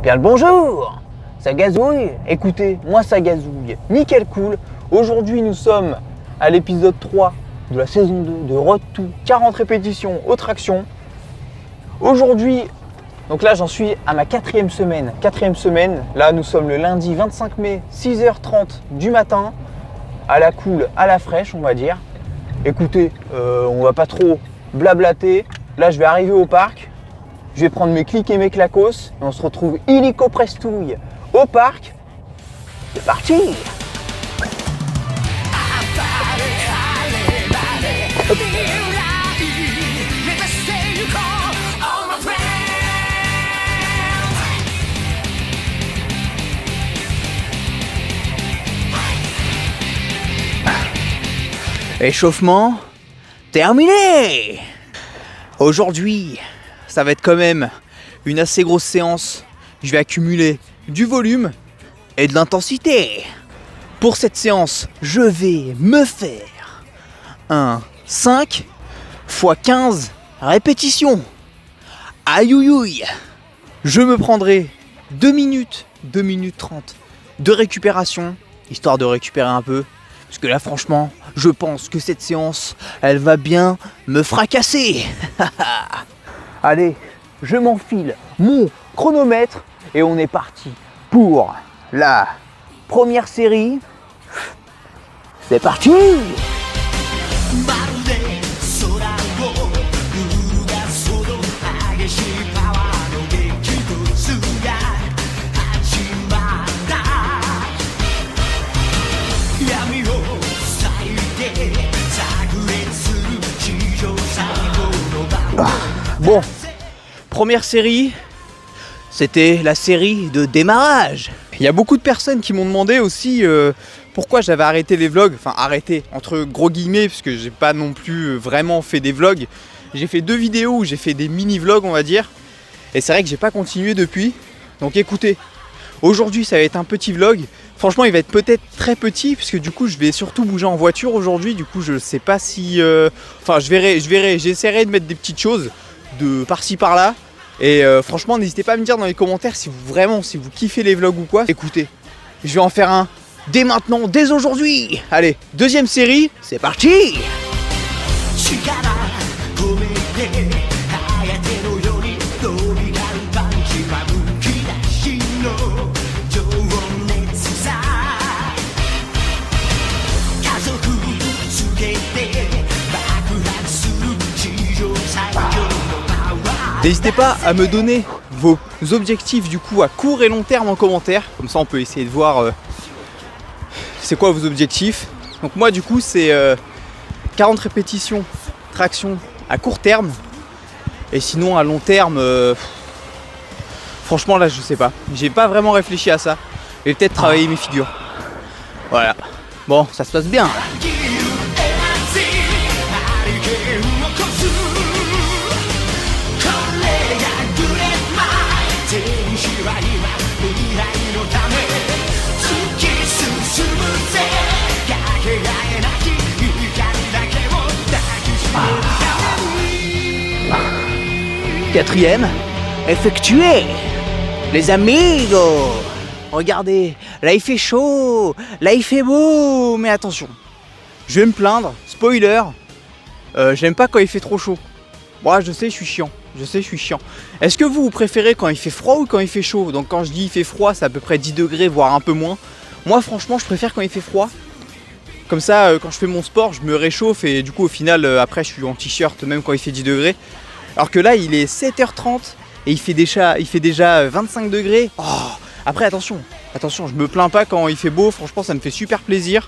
Bien le bonjour. Ça gazouille? Écoutez, moi ça gazouille. Nickel cool. Aujourd'hui nous sommes à l'épisode 3 de la saison 2 de Road to 40 répétitions aux tractions. Aujourd'hui, donc là j'en suis à ma quatrième semaine. Là nous sommes le lundi 25 mai, 6h30 du matin. À la cool, à la fraîche on va dire. Écoutez, on va pas trop blablater. Là je vais arriver au parc. Je vais prendre mes clics et mes clacos et on se retrouve illico prestouille au parc. C'est parti! Hop. Échauffement terminé. Aujourd'hui, ça va être quand même une assez grosse séance. Je vais accumuler du volume et de l'intensité. Pour cette séance, je vais me faire un 5 x 15 répétitions. Aïe. Je me prendrai 2 minutes 30 de récupération, histoire de récupérer un peu. Parce que là, franchement, je pense que cette séance, elle va bien me fracasser. Allez, je m'enfile mon chronomètre et on est parti pour la première série. C'est parti! Bon, première série, c'était la série de démarrage. Il y a beaucoup de personnes qui m'ont demandé aussi pourquoi j'avais arrêté les vlogs. Enfin arrêté entre gros guillemets, puisque j'ai pas non plus vraiment fait des vlogs. J'ai fait 2 vidéos où j'ai fait des mini-vlogs on va dire. Et c'est vrai que j'ai pas continué depuis. Donc écoutez, aujourd'hui ça va être un petit vlog. Franchement il va être peut-être très petit, puisque du coup je vais surtout bouger en voiture aujourd'hui. Du coup je sais pas si... Enfin je verrai, j'essaierai de mettre des petites choses de par-ci par-là. Et franchement n'hésitez pas à me dire dans les commentaires si vous kiffez les vlogs ou quoi. Écoutez, je vais en faire un dès maintenant, dès aujourd'hui. Allez, deuxième série, c'est parti. N'hésitez pas à me donner vos objectifs du coup à court et long terme en commentaire. Comme ça on peut essayer de voir c'est quoi vos objectifs. Donc moi du coup c'est 40 répétitions traction à court terme. Et sinon à long terme, franchement là je sais pas. J'ai pas vraiment réfléchi à ça. Je vais peut-être travailler mes figures. Voilà. Bon ça se passe bien. Quatrième, effectué. Les amigos, regardez, là il fait chaud, là il fait beau, mais attention, je vais me plaindre, spoiler, j'aime pas quand il fait trop chaud. Moi je sais, je suis chiant. Est-ce que vous préférez quand il fait froid ou quand il fait chaud? Donc quand je dis il fait froid, c'est à peu près 10 degrés, voire un peu moins. Moi franchement, je préfère quand il fait froid. Comme ça, quand je fais mon sport, je me réchauffe et du coup au final, après je suis en t-shirt même quand il fait 10 degrés. Alors que là, il est 7h30 et il fait déjà 25 degrés. Oh, après attention, je me plains pas quand il fait beau, franchement ça me fait super plaisir.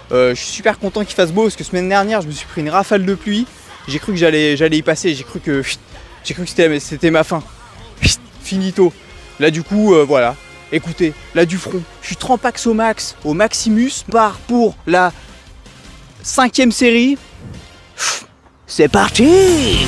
Je suis super content qu'il fasse beau parce que semaine dernière, je me suis pris une rafale de pluie. J'ai cru que j'allais y passer, j'ai cru que c'était ma fin. Finito. Là du coup, voilà. Écoutez, là du front, je suis trempax au max, au Maximus. Part pour la 5e série. C'est parti.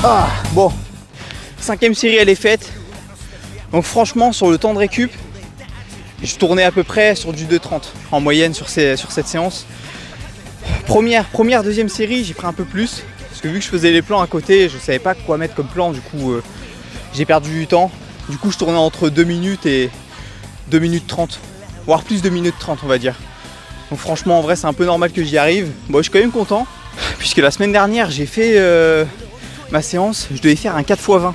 Ah, bon, 5ème série elle est faite. Donc franchement sur le temps de récup, je tournais à peu près sur du 2,30 en moyenne sur cette séance. Première, deuxième série, j'ai pris un peu plus. Parce que vu que je faisais les plans à côté, je savais pas quoi mettre comme plan, du coup j'ai perdu du temps. Du coup je tournais entre 2 minutes et 2 minutes 30, voire plus de 2 minutes 30 on va dire. Donc franchement en vrai c'est un peu normal que j'y arrive. Bon je suis quand même content, puisque la semaine dernière j'ai fait ma séance, je devais faire un 4x20.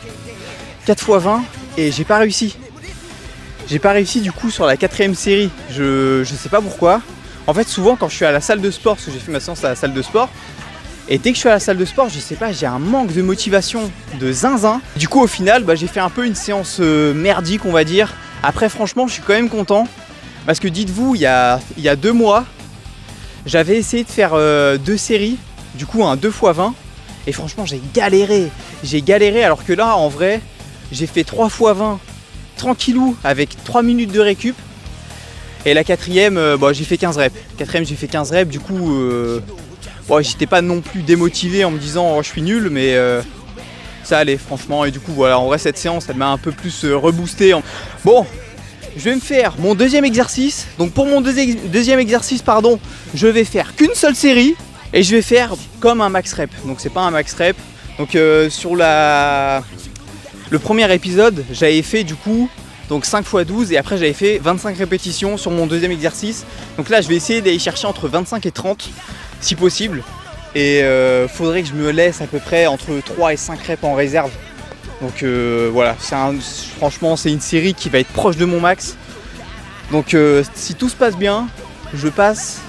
4x20 et j'ai pas réussi. J'ai pas réussi du coup sur la 4ème série, je sais pas pourquoi. En fait souvent quand je suis à la salle de sport, parce que j'ai fait ma séance à la salle de sport, et dès que je suis à la salle de sport, je sais pas, j'ai un manque de motivation de zinzin. Du coup au final j'ai fait un peu une séance merdique on va dire. Après franchement je suis quand même content, parce que dites-vous il y a 2 mois, j'avais essayé de faire 2 séries, du coup un 2x20, et franchement j'ai galéré alors que là en vrai j'ai fait 3x20 tranquillou avec 3 minutes de récup. Et la 4ème, j'ai fait 15 reps. 4ème j'ai fait 15 reps, du coup j'étais pas non plus démotivé en me disant oh, je suis nul, mais ça allait franchement. Et du coup voilà, en vrai cette séance elle m'a un peu plus reboosté. Bon, je vais me faire mon deuxième exercice. Donc pour mon deuxième exercice pardon, je vais faire qu'une seule série. Et je vais faire comme un max rep. Donc c'est pas un max rep. Donc sur le premier épisode j'avais fait du coup donc 5 x 12 et après j'avais fait 25 répétitions sur mon deuxième exercice. Donc là je vais essayer d'aller chercher entre 25 et 30 si possible. Et faudrait que je me laisse à peu près entre 3 et 5 reps en réserve. Donc voilà, franchement c'est une série qui va être proche de mon max. Donc si tout se passe bien, je passe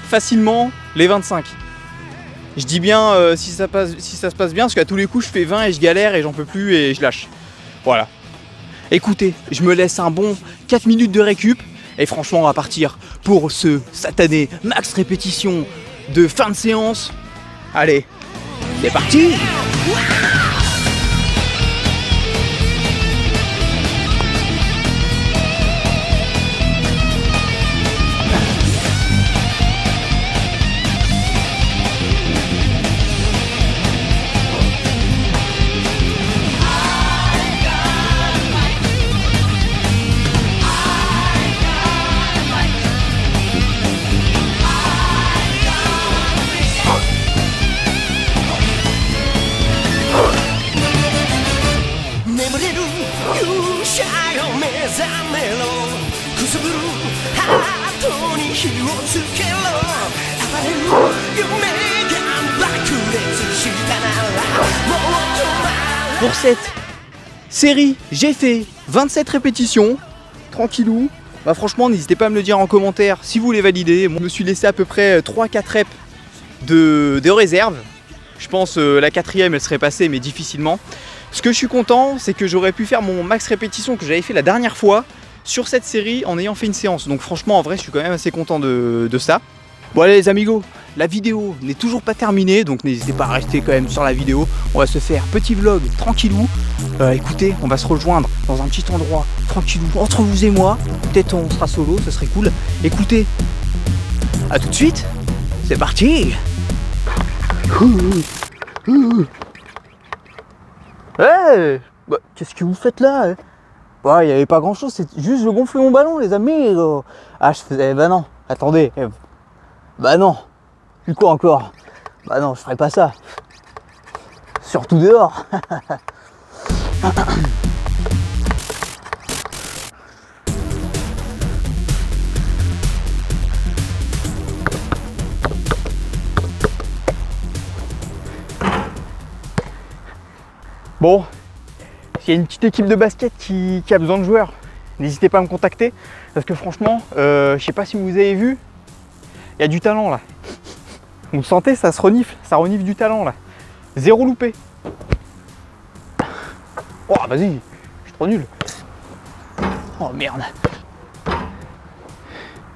facilement les 25. Je dis bien si ça se passe bien, parce qu'à tous les coups je fais 20 et je galère et j'en peux plus et je lâche. Voilà. Écoutez, je me laisse un bon 4 minutes de récup et franchement on va partir pour ce satané max répétition de fin de séance. Allez, c'est parti! Pour cette série, j'ai fait 27 répétitions, tranquillou. Bah franchement, n'hésitez pas à me le dire en commentaire si vous voulez valider. Moi, je me suis laissé à peu près 3-4 reps de réserve. Je pense la 4ème, elle serait passée, mais difficilement. Ce que je suis content, c'est que j'aurais pu faire mon max répétition que j'avais fait la dernière fois sur cette série en ayant fait une séance. Donc franchement, en vrai, je suis quand même assez content de ça. Bon allez les amigos, la vidéo n'est toujours pas terminée, donc n'hésitez pas à rester quand même sur la vidéo. On va se faire petit vlog tranquillou. Écoutez, on va se rejoindre dans un petit endroit tranquillou entre vous et moi. Peut-être on sera solo, ce serait cool. Écoutez, à tout de suite, c'est parti. Hey, bah, qu'est-ce que vous faites là? Il n'y avait pas grand chose, c'est juste je gonflais mon ballon les amis. Ah je faisais, bah non, attendez. Bah non, puis quoi encore? Bah non, je ferai pas ça. Surtout dehors. Bon, s'il y a une petite équipe de basket qui a besoin de joueurs, n'hésitez pas à me contacter. Parce que franchement, je sais pas si vous avez vu, il y a du talent là. Vous sentez, ça se renifle, ça renifle du talent là. Zéro loupé. Oh vas-y, je suis trop nul. Oh merde.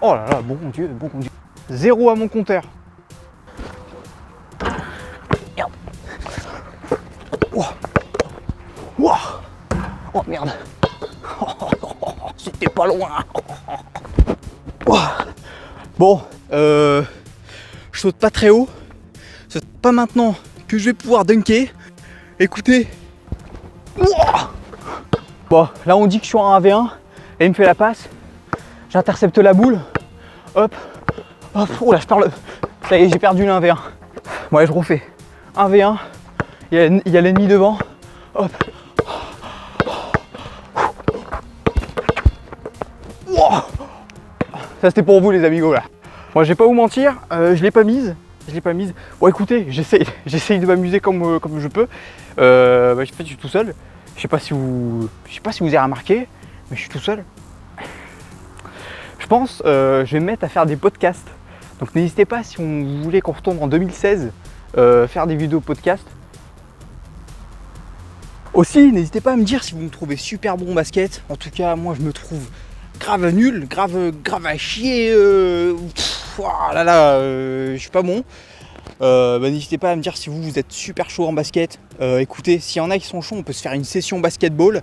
Oh là là, bon Dieu, bon Dieu. Zéro à mon compteur. Merde. Oh. Oh, oh merde. C'était pas loin. Oh. Bon, je saute pas très haut. C'est pas maintenant que je vais pouvoir dunker. Écoutez. Ouah. Bon, là on dit que je suis en 1v1 et il me fait la passe. J'intercepte la boule. Hop. Hop. Oh là, je parle. Ça y est, j'ai perdu le 1v1. Bon, allez, je refais. 1v1. Il y a l'ennemi devant. Hop. Wow. Ça c'était pour vous les amigos là. Moi, je vais pas vous mentir, je l'ai pas mise. Bon écoutez, j'essaye de m'amuser comme je peux. En fait, je suis tout seul. Je sais pas si vous avez remarqué, mais je suis tout seul. Je pense je vais me mettre à faire des podcasts. Donc n'hésitez pas si vous voulez qu'on retombe en 2016 faire des vidéos podcast. Aussi, n'hésitez pas à me dire si vous me trouvez super bon au basket. En tout cas, moi je me trouve grave nul, grave à chier. Oh là là, je suis pas bon. N'hésitez pas à me dire si vous êtes super chaud en basket. Écoutez, s'il y en a qui sont chauds, on peut se faire une session basketball,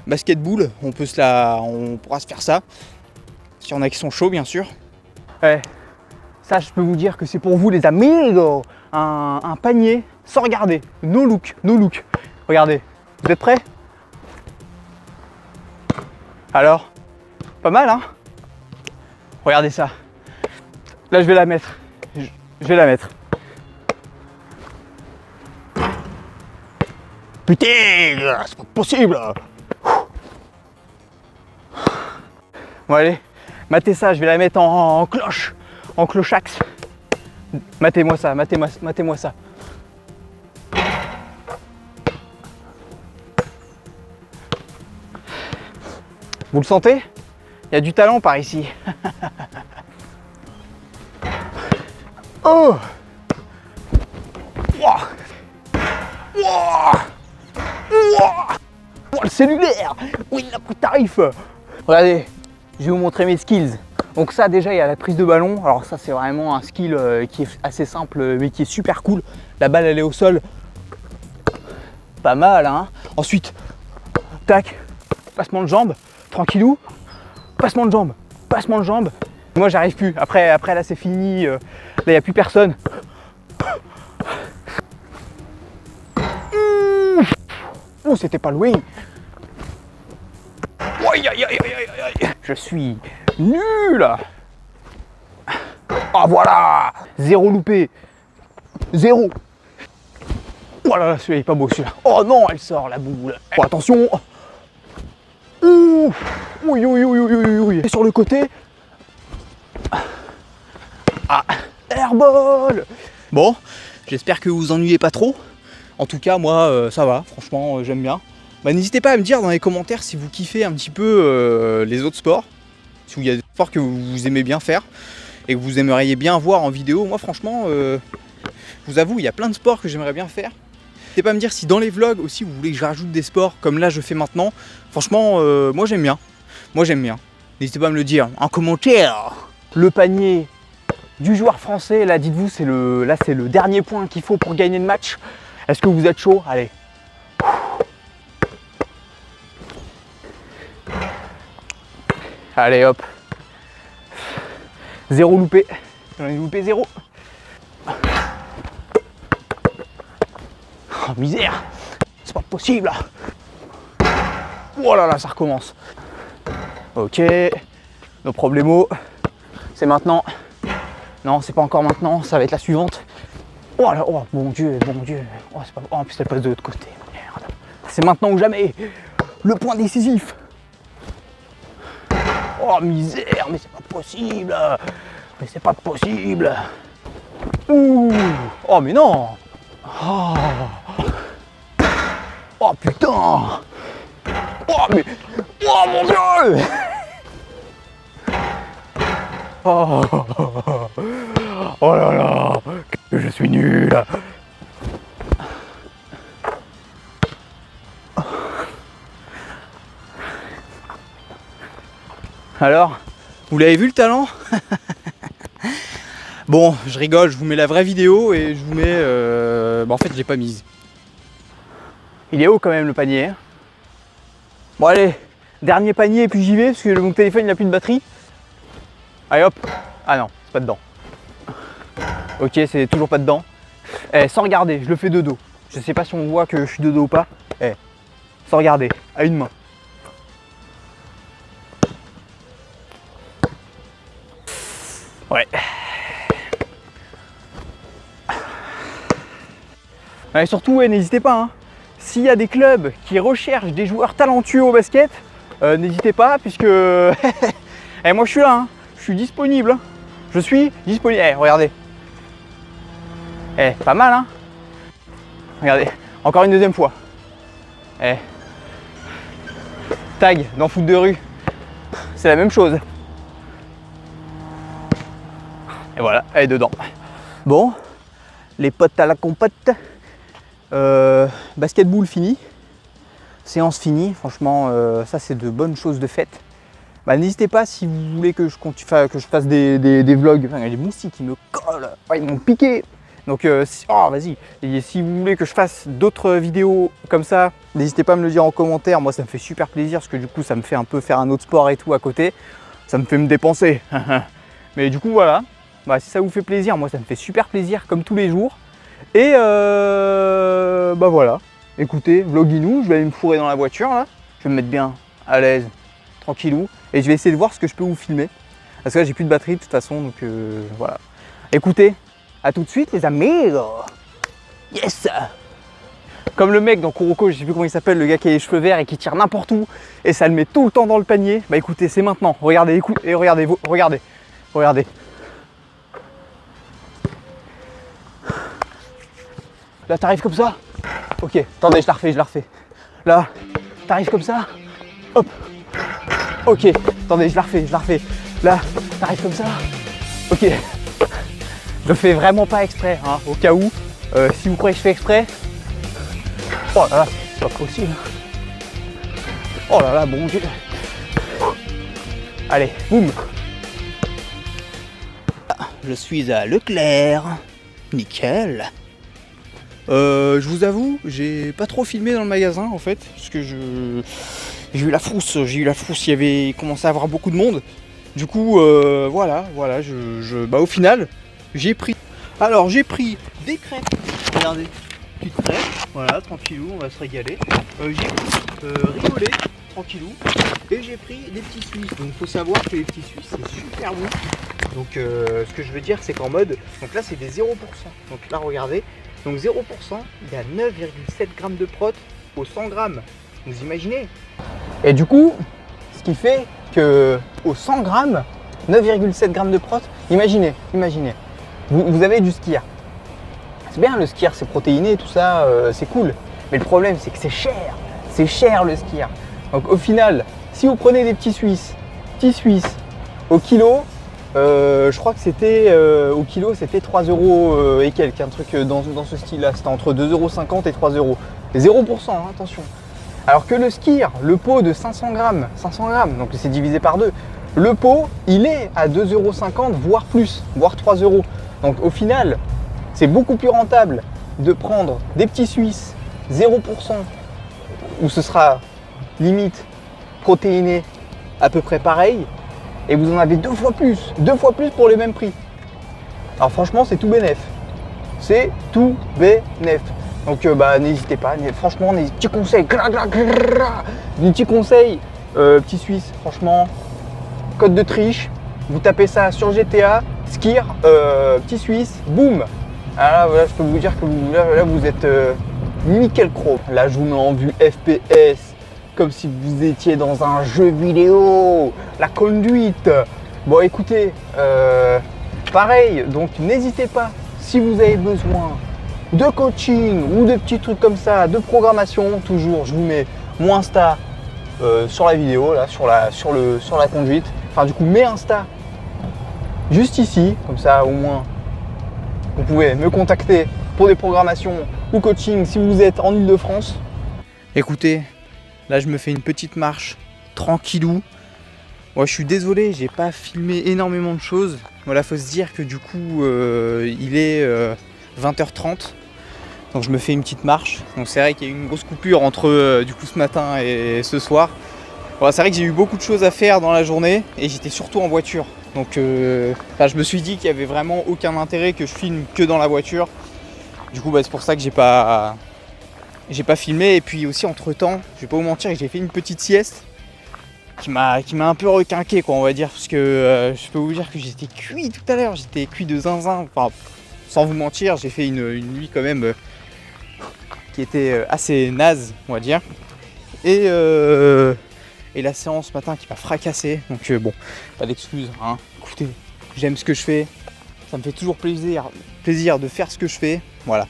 on pourra se faire ça. S'il y en a qui sont chauds, bien sûr. Ouais, ça, je peux vous dire que c'est pour vous, les amigos. Un panier sans regarder, no look. Regardez, vous êtes prêts? Alors, pas mal, hein? Regardez ça. Là, je vais la mettre. Putain, c'est pas possible. Bon allez, matez ça, je vais la mettre en cloche, en clochax. Matez-moi ça. Vous le sentez? Il y a du talent par ici. Oh! Wow! Oh, le cellulaire! Oui, il a pris tarif! Regardez, je vais vous montrer mes skills. Donc ça déjà, il y a la prise de ballon. Alors ça, c'est vraiment un skill qui est assez simple mais qui est super cool. La balle, elle est au sol. Pas mal, hein? Ensuite, tac, passement de jambe, tranquillou. Passement de jambe. Moi, j'arrive plus. Après là, c'est fini. Là, il n'y a plus personne. Oh, c'était pas loin. Je suis nul. Ah voilà. 0 loupé. 0. Oh là là, celui-là il est pas beau celui-là. Oh non, elle sort la boule. Oh, attention. Ouh. Oui. Et sur le côté. Ah, airball. Bon, j'espère que vous vous ennuyez pas trop. En tout cas, moi, ça va. Franchement, j'aime bien. N'hésitez pas à me dire dans les commentaires si vous kiffez un petit peu les autres sports. Si il y a des sports que vous aimez bien faire et que vous aimeriez bien voir en vidéo. Moi, franchement, je vous avoue, il y a plein de sports que j'aimerais bien faire. N'hésitez pas à me dire si dans les vlogs aussi vous voulez que je rajoute des sports comme là je fais maintenant. Franchement, moi j'aime bien. N'hésitez pas à me le dire en commentaire. Le panier du joueur français, là dites-vous, c'est le dernier point qu'il faut pour gagner le match. Est-ce que vous êtes chaud? Allez. Allez hop. 0 loupé. J'en ai loupé 0. Oh misère. C'est pas possible là. Oh là là, ça recommence. Ok. No problemo. C'est maintenant. Non, c'est pas encore maintenant, ça va être la suivante. Oh là, oh mon Dieu. Oh, c'est pas... oh en plus elle passe de l'autre côté. Merde. C'est maintenant ou jamais. Le point décisif. Oh misère, mais c'est pas possible. Ouh. Oh mais non. Oh putain. Oh mais. Oh mon Dieu. Oh là là, que je suis nul. Alors, vous l'avez vu le talent? Bon, je rigole, je vous mets la vraie vidéo et je vous mets... en fait, je l'ai pas mise. Il est haut quand même le panier. Hein. Bon allez, dernier panier et puis j'y vais parce que mon téléphone il n'a plus de batterie. Allez hop. Ah non, c'est pas dedans. Ok, c'est toujours pas dedans. Sans regarder, je le fais de dos. Je sais pas si on voit que je suis de dos ou pas. Sans regarder, à une main. Ouais. Et surtout, n'hésitez pas, hein. S'il y a des clubs qui recherchent des joueurs talentueux au basket, n'hésitez pas, puisque moi je suis là, hein. Je suis disponible. Hein. Je suis disponible. Regardez. Pas mal, hein. Regardez, encore une deuxième fois. Tag dans foot de rue, c'est la même chose. Et voilà, elle est dedans. Bon, les potes à la compote. Basketball fini. Séance finie. Franchement, ça c'est de bonnes choses de fête. N'hésitez pas si vous voulez que je fasse des vlogs. Enfin, il y a des moustiques qui me collent. Ils m'ont piqué. Donc, vas-y. Et si vous voulez que je fasse d'autres vidéos comme ça, n'hésitez pas à me le dire en commentaire. Moi, ça me fait super plaisir parce que du coup, ça me fait un peu faire un autre sport et tout à côté. Ça me fait me dépenser. Mais du coup, voilà. Si ça vous fait plaisir, moi, ça me fait super plaisir comme tous les jours. Et voilà. Écoutez, vloginou, je vais aller me fourrer dans la voiture là. Je vais me mettre bien à l'aise, tranquillou. Et je vais essayer de voir ce que je peux vous filmer. Parce que là, j'ai plus de batterie de toute façon. Donc, voilà. Écoutez. A tout de suite les amis. Yes. Comme le mec dans Kuroko, je sais plus comment il s'appelle, le gars qui a les cheveux verts et qui tire n'importe où et ça le met tout le temps dans le panier. Écoutez, c'est maintenant. Regardez, écoutez, et regardez, regardez. Là, t'arrives comme ça. Ok, attendez, je la refais. Là, t'arrives comme ça. Hop. Ok, attendez, je la refais. Là, t'arrives comme ça. Ok. Je fais vraiment pas exprès, hein, au cas où. Si vous croyez que je fais exprès. Oh là là, c'est pas possible. Oh là là, bon Dieu. Allez, boum. Je suis à Leclerc. Nickel. Je vous avoue, j'ai pas trop filmé dans le magasin en fait, parce que j'ai eu la frousse, il y avait commencé à avoir beaucoup de monde. Du coup, voilà, au final, j'ai pris des crêpes. Regardez, petites crêpes, voilà, tranquillou, on va se régaler. J'ai rigolé, tranquillou, et j'ai pris des petits Suisses. Donc, il faut savoir que les petits Suisses, c'est super bon. Donc, ce que je veux dire, c'est qu'en mode, donc là, c'est des 0%. Donc là, regardez, donc 0%, il y a 9,7 grammes de prot au 100 grammes. Vous imaginez? Et du coup, ce qui fait que au 100 grammes, 9,7 grammes de prot, imaginez. Vous avez du skier. C'est bien le skier, c'est protéiné, tout ça, c'est cool. Mais le problème, c'est que c'est cher. C'est cher le skier. Donc au final, si vous prenez des petits Suisses au kilo, je crois que c'était au kilo, c'était 3 € et quelques, un truc dans ce style-là. C'était entre 2,50 € et 3 €. Et 0%, hein, attention. Alors que le skier, le pot de 500 grammes, donc c'est divisé par 2. Le pot, il est à 2,50 €, voire plus, voire 3 €. Donc au final, c'est beaucoup plus rentable de prendre des petits Suisses 0%, où ce sera limite protéiné à peu près pareil, et vous en avez deux fois plus pour les mêmes prix. Alors franchement, c'est tout bénef. C'est tout bénef. Donc n'hésitez pas, franchement, des petits conseils, petits Suisses, franchement, code de triche, vous tapez ça sur GTA, skier, petit Suisse, boum. Alors là, voilà, je peux vous dire que vous êtes nickel chrome. Là, je vous mets en vue FPS, comme si vous étiez dans un jeu vidéo, la conduite. Bon, écoutez, pareil, donc n'hésitez pas, si vous avez besoin de coaching ou de petits trucs comme ça, de programmation, toujours, je vous mets mon Insta sur la vidéo, là, sur la conduite. Enfin, du coup, mes Insta juste ici, comme ça, au moins, vous pouvez me contacter pour des programmations ou coaching si vous êtes en Ile-de-France. Écoutez, là, je me fais une petite marche tranquillou. Moi, je suis désolé, j'ai pas filmé énormément de choses. Voilà, faut se dire que du coup, il est 20h30. Donc, je me fais une petite marche. Donc, c'est vrai qu'il y a eu une grosse coupure entre du coup ce matin et ce soir. Voilà, c'est vrai que j'ai eu beaucoup de choses à faire dans la journée et j'étais surtout en voiture. Donc, je me suis dit qu'il y avait vraiment aucun intérêt que je filme que dans la voiture. Du coup, c'est pour ça que j'ai pas filmé. Et puis aussi, entre temps, je vais pas vous mentir, j'ai fait une petite sieste qui m'a un peu requinqué, quoi, on va dire. Parce que je peux vous dire que j'étais cuit tout à l'heure. J'étais cuit de zinzin. Enfin, sans vous mentir, j'ai fait une nuit quand même qui était assez naze, on va dire. Et la séance ce matin qui m'a fracassé. Donc bon, pas d'excuses, hein. Écoutez, j'aime ce que je fais. Ça me fait toujours plaisir de faire ce que je fais. Voilà.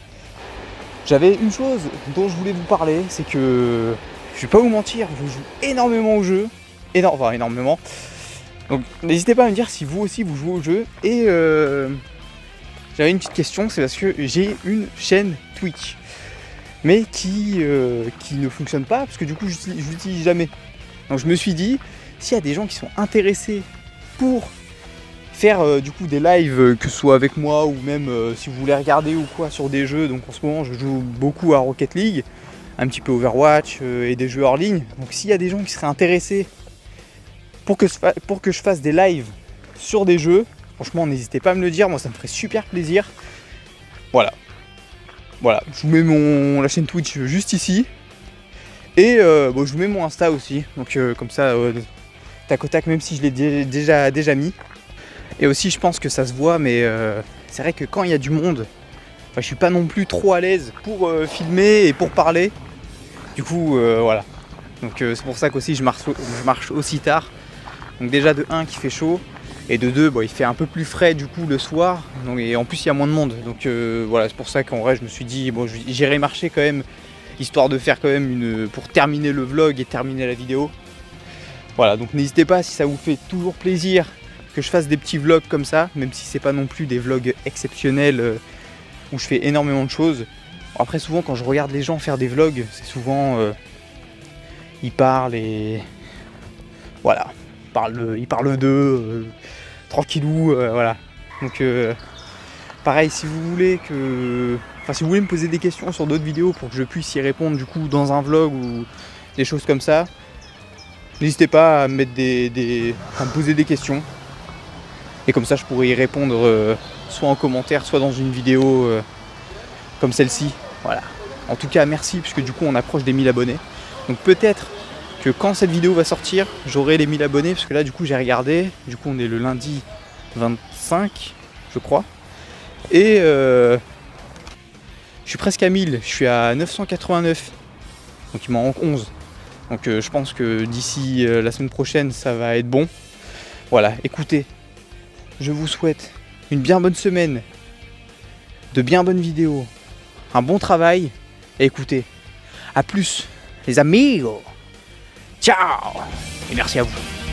J'avais une chose dont je voulais vous parler, c'est que je vais pas vous mentir, je joue énormément au jeu. Énormément. Donc n'hésitez pas à me dire si vous aussi vous jouez au jeu. Et j'avais une petite question, c'est parce que j'ai une chaîne Twitch. Mais qui ne fonctionne pas, parce que du coup je l'utilise jamais. Donc je me suis dit, s'il y a des gens qui sont intéressés pour faire du coup des lives, que ce soit avec moi ou même si vous voulez regarder ou quoi sur des jeux, donc en ce moment je joue beaucoup à Rocket League, un petit peu Overwatch et des jeux hors ligne. Donc s'il y a des gens qui seraient intéressés pour que je fasse des lives sur des jeux, franchement n'hésitez pas à me le dire, moi ça me ferait super plaisir. Voilà, je vous mets la chaîne Twitch juste ici. Et je vous mets mon Insta aussi, donc comme ça, tac au tac, même si je l'ai déjà mis. Et aussi je pense que ça se voit, mais c'est vrai que quand il y a du monde, je suis pas non plus trop à l'aise pour filmer et pour parler. Du coup voilà. Donc c'est pour ça qu'aussi je marche aussi tard. Donc déjà de 1 qui fait chaud, et de 2 il fait un peu plus frais du coup le soir. Donc, et en plus il y a moins de monde. Donc voilà, c'est pour ça qu'en vrai je me suis dit j'irai marcher quand même, histoire de faire quand même pour terminer le vlog et terminer la vidéo. Voilà, donc n'hésitez pas si ça vous fait toujours plaisir que je fasse des petits vlogs comme ça, même si c'est pas non plus des vlogs exceptionnels où je fais énormément de choses. Après souvent quand je regarde les gens faire des vlogs, c'est souvent ils parlent et voilà, ils parlent d'eux tranquillou, voilà. Donc pareil, si vous voulez me poser des questions sur d'autres vidéos pour que je puisse y répondre du coup dans un vlog ou des choses comme ça, n'hésitez pas à me mettre à me poser des questions. Et comme ça je pourrais y répondre soit en commentaire, soit dans une vidéo comme celle-ci. Voilà. En tout cas merci, puisque du coup on approche des 1000 abonnés. Donc peut-être que quand cette vidéo va sortir, j'aurai les 1000 abonnés, parce que là du coup j'ai regardé, du coup on est le lundi 25 je crois. Et je suis presque à 1000, je suis à 989. Donc il m'en manque 11. Donc je pense que d'ici la semaine prochaine ça va être bon. Voilà, écoutez, je vous souhaite une bien bonne semaine, de bien bonnes vidéos, un bon travail, et écoutez, à plus les amigos. Ciao et merci à vous.